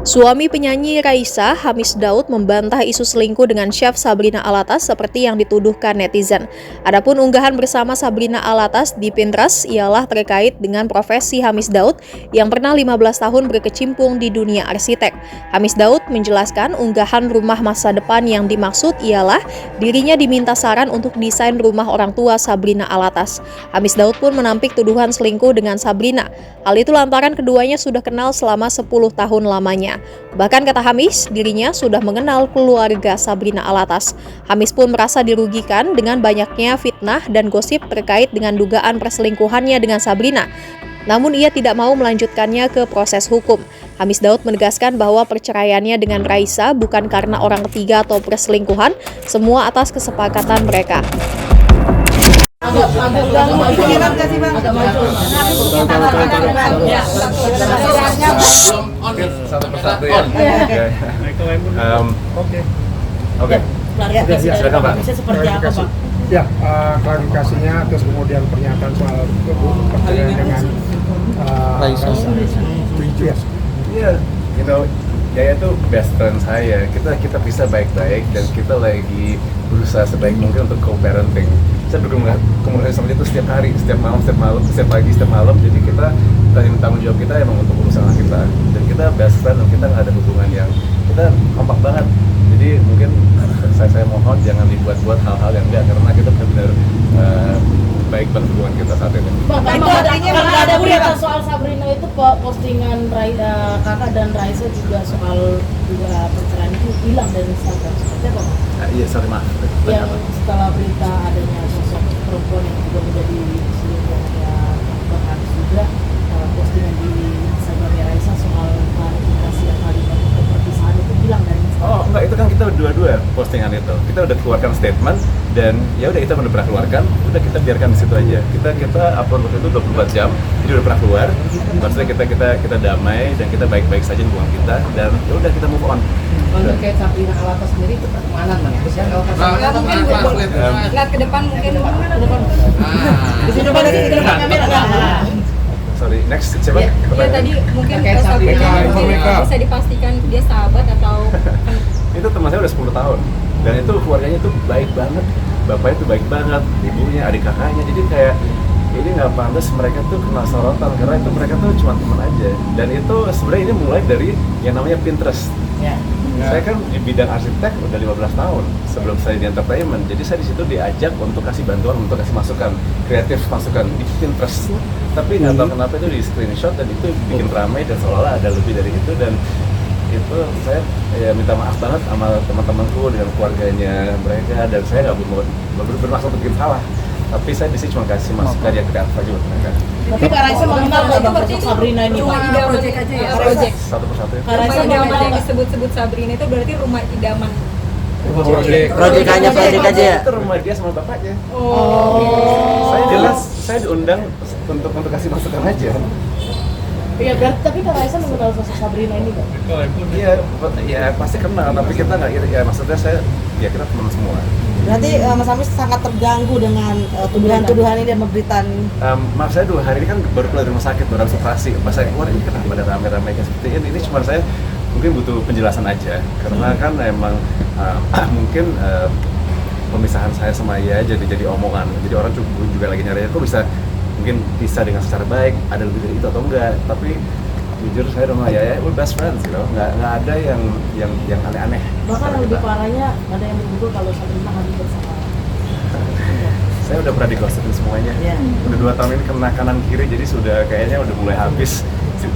Suami penyanyi Raisa, Hamis Daud, membantah isu selingkuh dengan chef Sabrina Alatas seperti yang dituduhkan netizen. Adapun unggahan bersama Sabrina Alatas di Pinterest ialah terkait dengan profesi Hamis Daud yang pernah 15 tahun berkecimpung di dunia arsitek. Hamis Daud menjelaskan unggahan rumah masa depan yang dimaksud ialah dirinya diminta saran untuk desain rumah orang tua Sabrina Alatas. Hamis Daud pun menampik tuduhan selingkuh dengan Sabrina. Hal itu lantaran keduanya sudah kenal selama 10 tahun lamanya. Bahkan kata Hamis, dirinya sudah mengenal keluarga Sabrina Alatas. Hamis pun merasa dirugikan dengan banyaknya fitnah dan gosip terkait dengan dugaan perselingkuhannya dengan Sabrina. Namun ia tidak mau melanjutkannya ke proses hukum. Hamis Daud menegaskan bahwa perceraiannya dengan Raisa bukan karena orang ketiga atau perselingkuhan, semua atas kesepakatan mereka. Satu persatu ya. Oke. Silakan Pak. Seperti apa Pak? Ya, klarifikasinya terus kemudian pernyataan soal perceraian dengan Raisa. Iya, Yaya tuh best friend saya. Kita bisa baik-baik dan kita lagi berusaha sebaik mungkin untuk co-parenting. Saya berkomunikasi sama dia tuh setiap hari, setiap malam, setiap pagi, setiap malam. Jadi kita tanggung jawab kita emang untuk urusan kita. Dan kita best friend dan kita nggak ada hubungan yang kita kompak banget. Jadi mungkin saya mohon jangan dibuat-buat hal-hal yang enggak, karena kita benar-benar baik banget hubungan kita saat ini. Bapak itu artinya ada berita soal Sabrina itu postingan kakak dan Raisa juga soal perceraian itu hilang dari Instagram, seperti apa Pak? Iya, sorry maaf. Yang setelah berita adanya sosok perempuan yang juga menjadi selingkuhnya Bang Hamis juga, postingan di Instagram Raisa soal klarifikasi yang kalimat perpisahan itu hilang dari Instagram. Oh enggak, itu kan kita dua-dua postingan itu. Kita udah keluarkan statement dan ya udah kita udah pernah keluarkan, udah kita biarkan di situ aja. Kita upload waktu itu 24 jam, jadi udah pernah keluar. Maksudnya kita damai dan kita baik-baik saja hubungan kita dan ya udah kita move on. Untuk kayak Sabrina Alatas sendiri itu pertemanan Bang. Nggak mungkin lihat ke depan mungkin ke depan. Di depan kamera. Sorry, next siapa? Ya tadi mungkin Kayak Sabrina Sabrina. bisa dipastikan dia sahabat atau Itu teman saya udah 10 tahun dan itu keluarganya tuh baik banget, bapaknya tuh baik banget, ibunya, adik kakaknya, jadi kayak ini nggak pantas mereka tuh kena sorotan karena itu mereka tuh cuma teman aja. Dan itu sebenarnya ini mulai dari yang namanya Pinterest. Ya. Saya kan di bidang arsitek udah 15 tahun sebelum saya di entertainment, jadi saya di situ diajak untuk kasih bantuan, untuk kasih masukan, kreatif masukan di Pinterest. Tapi nggak tahu kenapa itu di screenshot dan itu bikin ramai dan seolah-olah ada lebih dari itu, dan itu saya ya minta maaf banget sama teman-temanku dengan keluarganya mereka, dan saya nggak bermaksud untuk bikin salah, tapi saya di sini cuma kasih masukan yang kreatif aja buat mereka. Tapi Kak Raisa mengenal nggak Bang sosok Sabrina ini Pak? project aja ya? Project. Satu persatu ya. Kak Raisa Rumah idaman mengenal yang nggak? disebut-sebut Sabrina itu berarti rumah idaman. Project aja ya. Itu rumah dia sama bapaknya. Oh. Saya jelas, saya diundang untuk kasih masukan aja. Iya, berarti tapi Kak Raisa mengenal sosok Sabrina ini Bang? Iya, ya pasti kenal, tapi kita nggak ya maksudnya ya kita teman semua. Berarti Mas Hamis sangat terganggu dengan tuduhan-tuduhan ini dan pemberitaan. Maaf, saya 2 hari ini kan baru keluar dari rumah sakit, baru habis operasi. Pas saya keluar ini kenapa ada rame-rame kayak seperti ini? Ini cuma saya mungkin butuh penjelasan aja, karena kan emang mungkin pemisahan saya sama Yaya jadi omongan. Jadi orang juga lagi nyari kok bisa dengan secara baik, ada lebih dari itu atau enggak. Tapi jujur saya sama Yaya we're best friends gitu, nggak ada yang aneh-aneh. Bahkan yang lebih parahnya ada yang menyebut kalau Sabrina harus bersama. Saya udah pernah digosipin semuanya. Iya. Udah 2 tahun ini kena kanan kiri, jadi sudah kayaknya udah mulai habis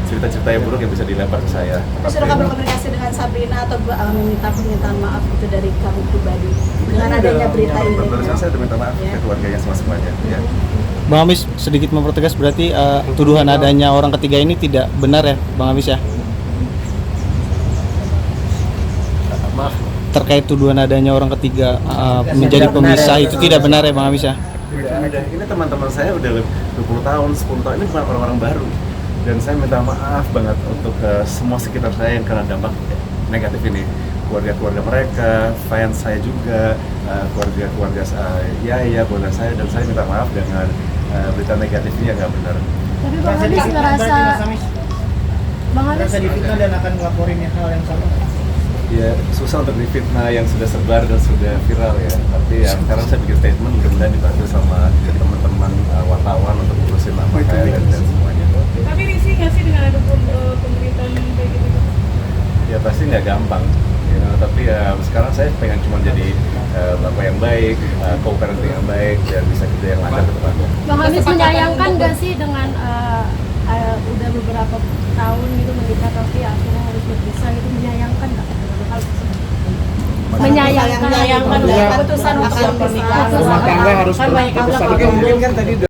cerita-cerita yang buruk yang bisa dilempar ke saya. Tapi sudah berkomunikasi dengan Sabrina atau meminta permintaan maaf itu dari kamu pribadi dengan adanya berita ini? Barusan saya udah minta maaf ke keluarganya semuanya. Ya. Bang Hamis sedikit mempertegas, berarti tuduhan adanya orang ketiga ini tidak benar ya Bang Hamis ya? Maaf. Terkait tuduhan adanya orang ketiga menjadi pemisah itu tidak benar ya Bang Hamis ya? Tidak ada. Ini teman-teman saya udah 20 tahun, 10 tahun, ini bukan orang-orang baru. Dan saya minta maaf banget untuk semua sekitar saya yang kena dampak negatif ini. Keluarga-keluarga mereka, fans saya juga, keluarga-keluarga Yaya, keluarga saya, dan saya minta maaf dengan berita negatif ini yang nggak benar. Tapi Bang Hamis ngerasa Bang Haris, Merasa difitnah dan akan melaporin hal yang sama. Ya susah untuk difitnah yang sudah sebar dan sudah viral ya. Tapi ya sekarang saya bikin statement, mudah-mudahan dibantu sama teman-teman wartawan untuk urusin nama saya dan semuanya. tapi risih nggak sih dengan ada pemberitaan kayak gitu? Ya pasti nggak gampang, tapi ya sekarang saya pengen cuma jadi bapak yang baik, co-parenting yang baik, dan bisa kerja yang lancar ke depannya. Bang Haris menyayangkan nggak sih dengan udah beberapa tahun gitu menikah tapi akhirnya harus berpisah gitu, menyayangkan nggak hal tersebut? Menyayangkan keputusan untuk Rumah tangga harus kan banyak berkeputusan. yang bilang Mungkin kan tadi